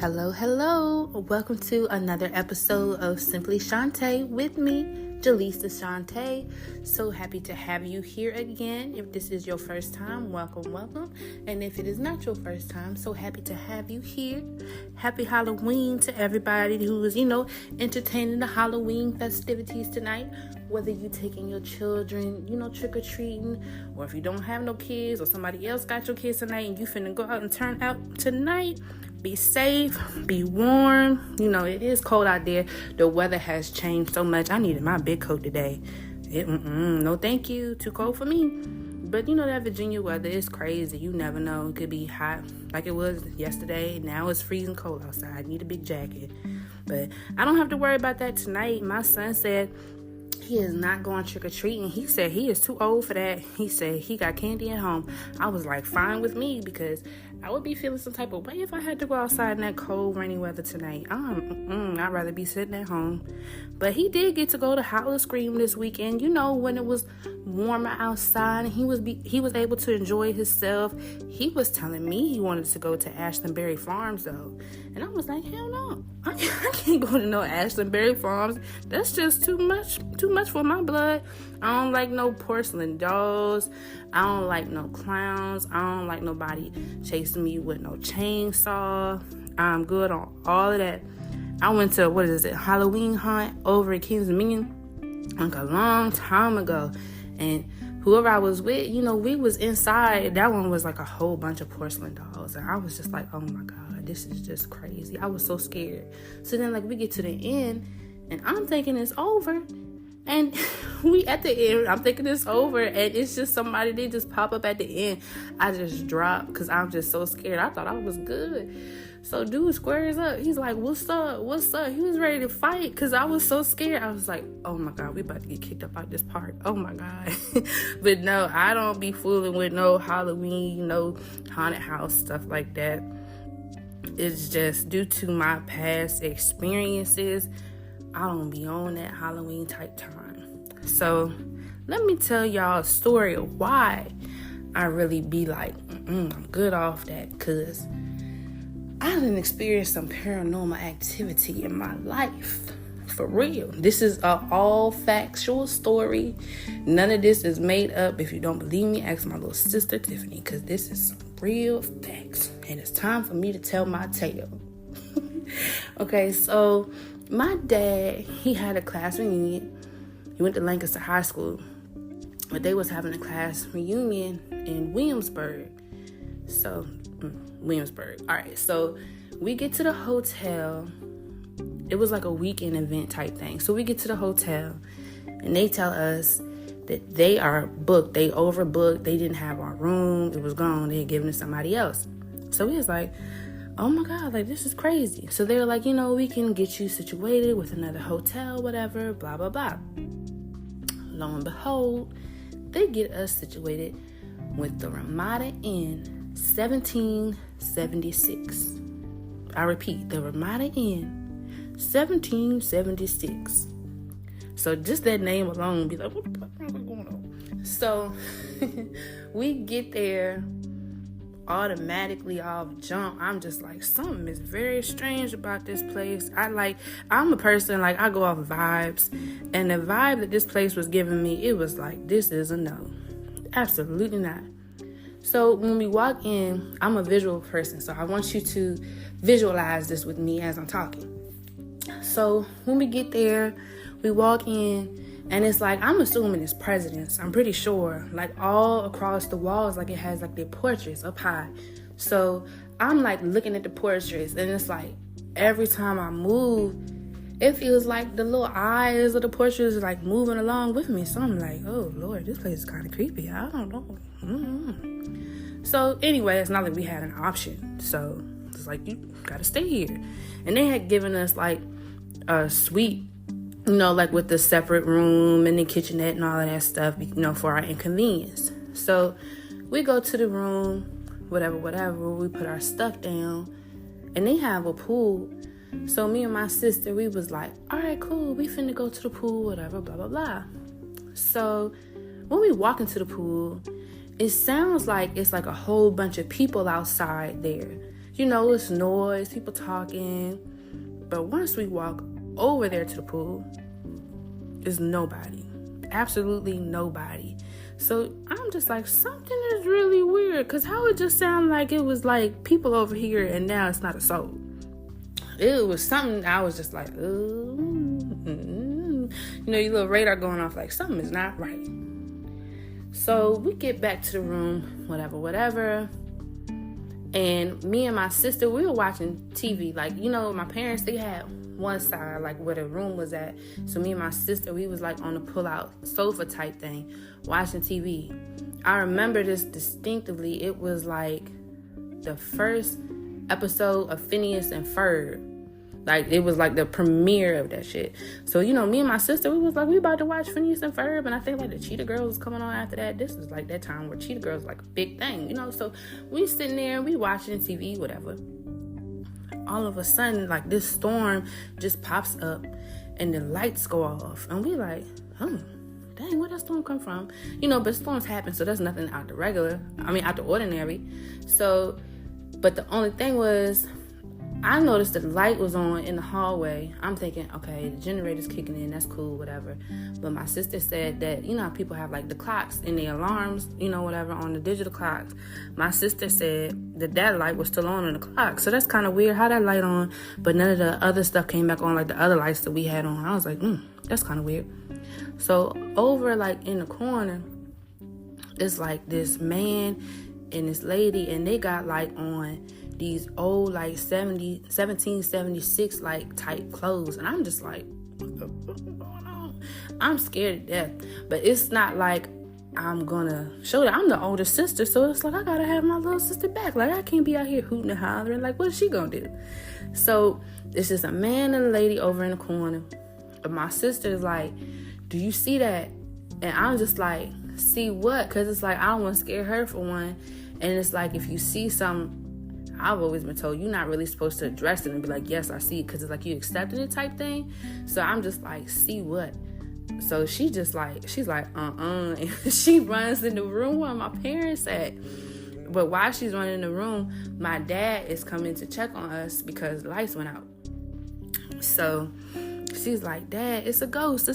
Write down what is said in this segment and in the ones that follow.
Hello. Welcome to another episode of Simply Shaunte with me, Jalisa Shaunte. So happy to have you here again. If this is your first time, welcome. And if it is not your first time, so happy to have you here. Happy Halloween to everybody who is, entertaining the Halloween festivities tonight. Whether you taking your children, trick-or-treating, or if you don't have no kids or somebody else got your kids tonight and you finna go out and turn out tonight, be safe, be warm. It is cold out there. The weather has changed so much. I needed my big coat today. No thank you. Too cold for me. But that Virginia weather is crazy. You never know. It could be hot like it was yesterday. Now it's freezing cold outside. I need a big jacket. But I don't have to worry about that tonight. My son said he is not going trick-or-treating. He said he is too old for that. He said he got candy at home. I was like, fine with me, because I would be feeling some type of way if I had to go outside in that cold, rainy weather tonight. I'd rather be sitting at home. But he did get to go to Howl and Scream this weekend. When it was warmer outside, and he was able to enjoy himself. He was telling me he wanted to go to Ashtonberry Farms, though. And I was like, hell no. I can't go to no Ashtonberry Farms. That's just too much for my blood. I don't like no porcelain dolls. I don't like no clowns. I don't like nobody chasing me with no chainsaw. I'm good on all of that. I went to, Halloween hunt over at Kings Dominion like a long time ago. And whoever I was with, we was inside. That one was like a whole bunch of porcelain dolls. And I was just like, oh my God, this is just crazy. I was so scared. So then we get to the end and I'm thinking it's over. And we at the end, I'm thinking it's over, and it's just somebody, they just pop up at the end. I just dropped because I'm just so scared. I thought I was good. So dude squares up. He's like, what's up? He was ready to fight because I was so scared. I was like, oh my God, we about to get kicked up out this park. Oh my God. But no, I don't be fooling with no Halloween, haunted house, stuff like that. It's just due to my past experiences. I don't be on that Halloween type time. So let me tell y'all a story of why I really be like, I'm good off that, because I didn't experience some paranormal activity in my life. For real. This is a all factual story. None of this is made up. If you don't believe me, ask my little sister Tiffany, because this is some real facts. And it's time for me to tell my tale. Okay, so my dad, he had a class reunion. He went to Lancaster High School, but they was having a class reunion in Williamsburg. All right, so we get to the hotel. It was like a weekend event type thing. So we get to the hotel, and they tell us that they are booked. They overbooked. They didn't have our room. It was gone. They had given it to somebody else. So we was like, oh my God, this is crazy. So they were like, we can get you situated with another hotel, whatever, blah, blah, blah. Lo and behold, they get us situated with the Ramada Inn 1776. I repeat, the Ramada Inn 1776. So just that name alone be like, what the fuck is going on? So we get there. Automatically off jump, I'm just like, something is very strange about this place. I'm a person, I go off vibes, and the vibe that this place was giving me, it was like, this is a no. Absolutely not. So when we walk in, I'm a visual person, so I want you to visualize this with me as I'm talking. So when we get there, we walk in, and it's I'm assuming it's presidents. I'm pretty sure. All across the walls, it has their portraits up high. So I'm looking at the portraits, and it's every time I move, it feels like the little eyes of the portraits are moving along with me. So I'm like, oh Lord, this place is kind of creepy. I don't know. So anyway, it's not like we had an option. So it's you gotta stay here. And they had given us a suite, with the separate room and the kitchenette and all of that stuff, for our inconvenience. So we go to the room, whatever, we put our stuff down, and they have a pool. So me and my sister, we was like, all right, cool, we finna go to the pool, whatever, blah, blah, blah. So when we walk into the pool, it sounds like it's a whole bunch of people outside there. it's noise, people talking. But once we walk over there to the pool, there's nobody. Absolutely nobody. So I'm just like, something is really weird, because how it just sound like it was like people over here and now it's not a soul. It was something I was just like, your little radar going off like something is not right. So we get back to the room, whatever. And me and my sister, we were watching TV. Like, my parents, they had one side, like where the room was at. So me and my sister, we was like on the pull-out sofa type thing, watching TV. I remember this distinctively. It was like the first episode of Phineas and Ferb. Like, it was like the premiere of that shit. So, me and my sister, we was like, we about to watch Phineas and Ferb. And I think like the Cheetah Girls was coming on after that. This was like that time where Cheetah Girls was like a big thing, So we sitting there, we watching TV, whatever. All of a sudden, like, this storm just pops up and the lights go off. And we like, dang, where that storm come from? But storms happen, so there's nothing out the ordinary. So, but the only thing was, I noticed the light was on in the hallway. I'm thinking, okay, the generator's kicking in, that's cool, whatever. But my sister said that, how people have like the clocks and the alarms, whatever, on the digital clocks. My sister said that light was still on the clock. So that's kind of weird, how that light on, but none of the other stuff came back on, like the other lights that we had on. I was like, that's kind of weird. So over like in the corner, it's like this man and this lady, and they got like on these old like 1776 like type clothes, and I'm just like, what's going on? I'm scared to death, but it's not like I'm gonna show that. I'm the older sister, so it's like I gotta have my little sister back. Like, I can't be out here hooting and hollering. Like, what's she gonna do? So it's just a man and a lady over in the corner, but my sister's like, do you see that? And I'm just like, see what? Because it's like, I don't want to scare her for one, and it's like, if you see something, I've always been told you're not really supposed to address it and be like, yes, I see it, because it's like you accepting it type thing. So I'm just like, see what? So she's like, and she runs in the room where my parents at. But while she's running in the room, my dad is coming to check on us because the lights went out. So she's like, Dad, it's a ghost.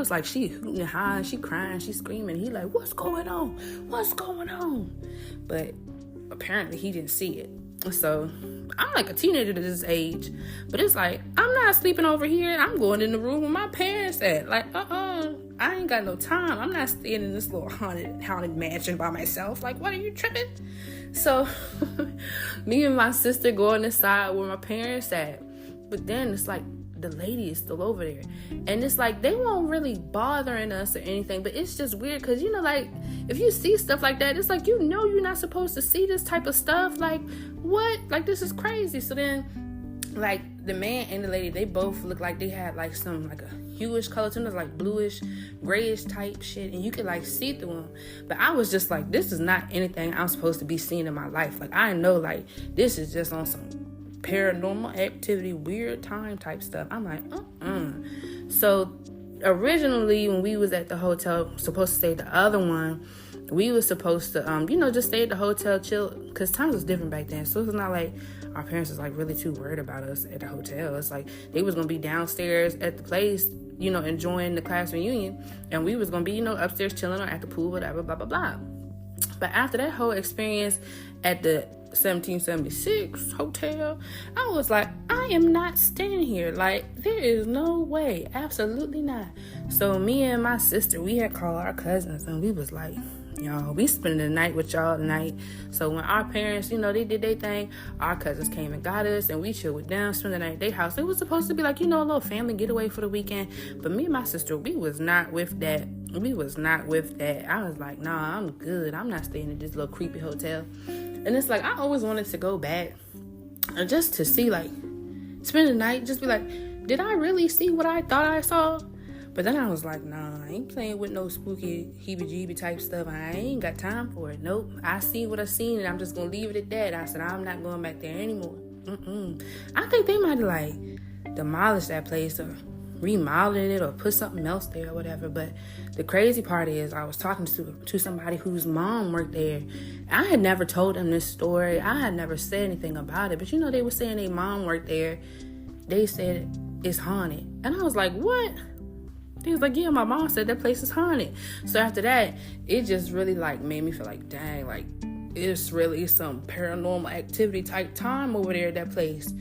Like, she hooting and hollering, she crying, she screaming. He like, what's going on? But apparently he didn't see it. So I'm like a teenager to this age, but it's like, I'm not sleeping over here. I'm going in the room where my parents at. Like, I ain't got no time. I'm not staying in this little haunted mansion by myself. Like, what, are you tripping? So me and my sister going inside where my parents at, but then it's like the lady is still over there, and it's like they won't really bothering us or anything, but it's just weird because like, if you see stuff like that, it's like, you're not supposed to see this type of stuff. Like, what? Like, this is crazy. So then, like, the man and the lady, they both look like they had like some like a hueish color to them, like bluish, grayish type shit, and you could like see through them. But I was just like, this is not anything I'm supposed to be seeing in my life. Like, I know, like, this is just on some paranormal activity, weird time type stuff. I'm like, So originally, when we was at the hotel, supposed to stay at the other one, we was supposed to, just stay at the hotel, chill, because times was different back then. So it's not like our parents was like really too worried about us at the hotel. It's like they was gonna be downstairs at the place, enjoying the class reunion, and we was gonna be, upstairs chilling or at the pool, whatever, blah blah blah. But after that whole experience at the 1776 hotel, I was like, I am not staying here. Like, there is no way, absolutely not. So me and my sister, we had called our cousins, and we was like, y'all, we spending the night with y'all tonight. So when our parents, they did their thing, our cousins came and got us, and we chilled with them, spent the night at their house. It was supposed to be like, a little family getaway for the weekend. But me and my sister, we was not with that. I was like, nah, I'm good. I'm not staying in this little creepy hotel. And it's like, I always wanted to go back and just to see, like, spend the night, just be like, did I really see what I thought I saw? But then I was like, nah, I ain't playing with no spooky heebie-jeebie type stuff. I ain't got time for it. Nope. I see what I seen, and I'm just going to leave it at that. I said, I'm not going back there anymore. I think they might have, like, demolished that place or remodeled it or put something else there or whatever. But the crazy part is I was talking to somebody whose mom worked there. I had never told them this story. I had never said anything about it. But they were saying their mom worked there. They said it's haunted. And I was like, what? He was like, yeah, my mom said that place is haunted. So after that, it just really made me feel like, dang, it's really some paranormal activity type time over there at that place.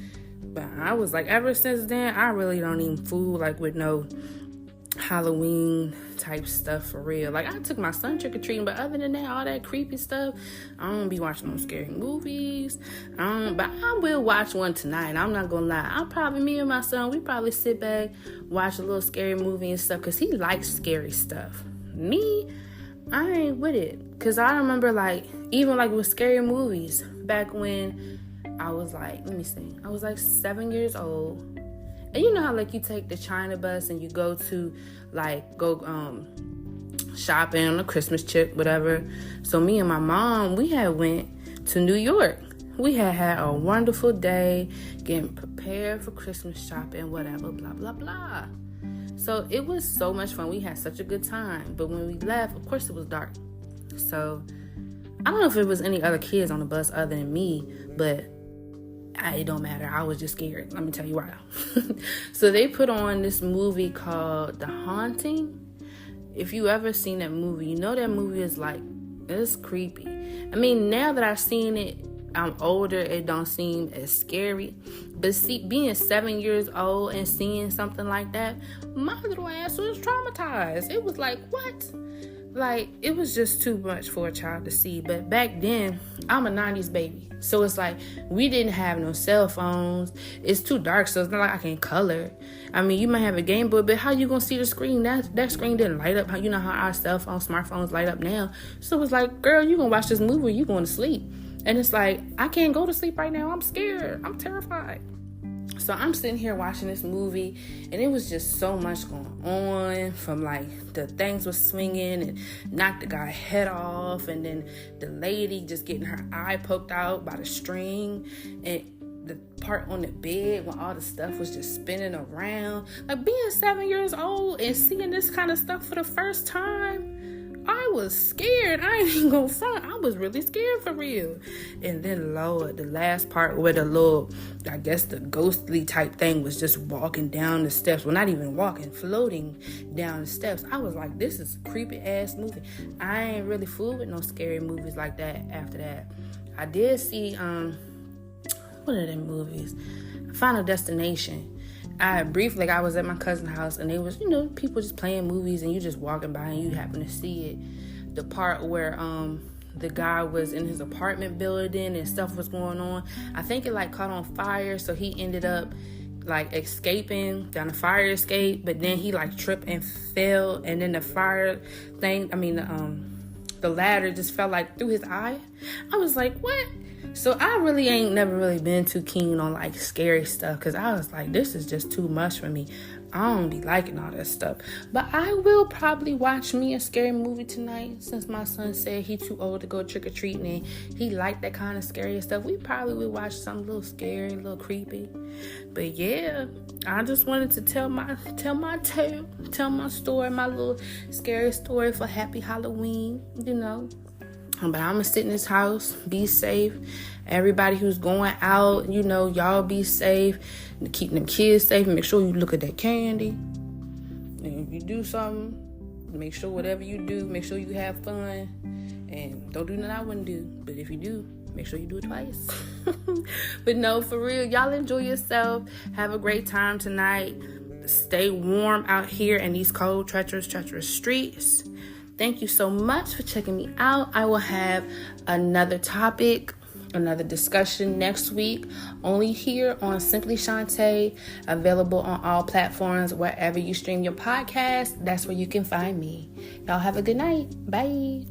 But I was like, ever since then, I really don't even fool with no Halloween type stuff for real. I took my son trick-or-treating, but other than that, all that creepy stuff, I don't be watching no scary movies. But I will watch one tonight. I'm not gonna lie. Me and my son, we probably sit back, watch a little scary movie and stuff, because he likes scary stuff. Me, I ain't with it. Because I remember even with scary movies, back when I was I was 7 years old. And you know how you take the China bus and you go to shopping on a Christmas trip, whatever. So me and my mom, we had went to New York. We had a wonderful day getting prepared for Christmas shopping, whatever, blah, blah, blah. So it was so much fun. We had such a good time. But when we left, of course it was dark. So I don't know if it was any other kids on the bus other than me, but it don't matter. I was just scared. Let me tell you why. So they put on this movie called The Haunting. If you ever seen that movie, that movie is it's creepy. Now that I've seen it, I'm older, it don't seem as scary. But being 7 years old and seeing something like that, my little ass was traumatized. It was what? It was just too much for a child to see. But back then, I'm a 90s baby. So it's we didn't have no cell phones. It's too dark, so it's not I can color. You might have a Game Boy, but how you gonna see the screen? That screen didn't light up. How our cell phones, smartphones light up now. So it's girl, you gonna watch this movie or you going to sleep? And it's I can't go to sleep right now. I'm scared. I'm terrified. So I'm sitting here watching this movie, and it was just so much going on, from the things was swinging and knocked the guy's head off, and then the lady just getting her eye poked out by the string, and the part on the bed when all the stuff was just spinning around. Being 7 years old and seeing this kind of stuff for the first time, I was scared. I ain't even gonna front. I was really scared for real. And then, Lord, the last part where the little, the ghostly type thing was just walking down the steps. Well, not even walking, floating down the steps. I was like, this is a creepy ass movie. I ain't really fooled with no scary movies like that after that. I did see, what are them movies? Final Destination. I was at my cousin's house, and they was, people just playing movies, and you just walking by and you happen to see it. The part where the guy was in his apartment building and stuff was going on. I think it caught on fire, so he ended up escaping down the fire escape, but then he tripped and fell, and then the fire thing, the ladder just fell through his eye. I was like, what? So I really ain't never really been too keen on scary stuff, because I was like, this is just too much for me. I don't be liking all that stuff. But I will probably watch me a scary movie tonight, since my son said he too old to go trick-or-treating and he liked that kind of scary stuff. We probably would watch something a little scary, a little creepy. But yeah, I just wanted to tell my story, my little scary story for Happy Halloween, But I'm going to sit in this house, be safe. Everybody who's going out, y'all be safe. Keep them kids safe. Make sure you look at that candy. And if you do something, make sure whatever you do, make sure you have fun. And don't do nothing I wouldn't do. But if you do, make sure you do it twice. But no, for real, y'all enjoy yourself. Have a great time tonight. Stay warm out here in these cold, treacherous streets. Thank you so much for checking me out. I will have another topic, another discussion next week, only here on Simply Shaunte, available on all platforms. Wherever you stream your podcast, that's where you can find me. Y'all have a good night. Bye.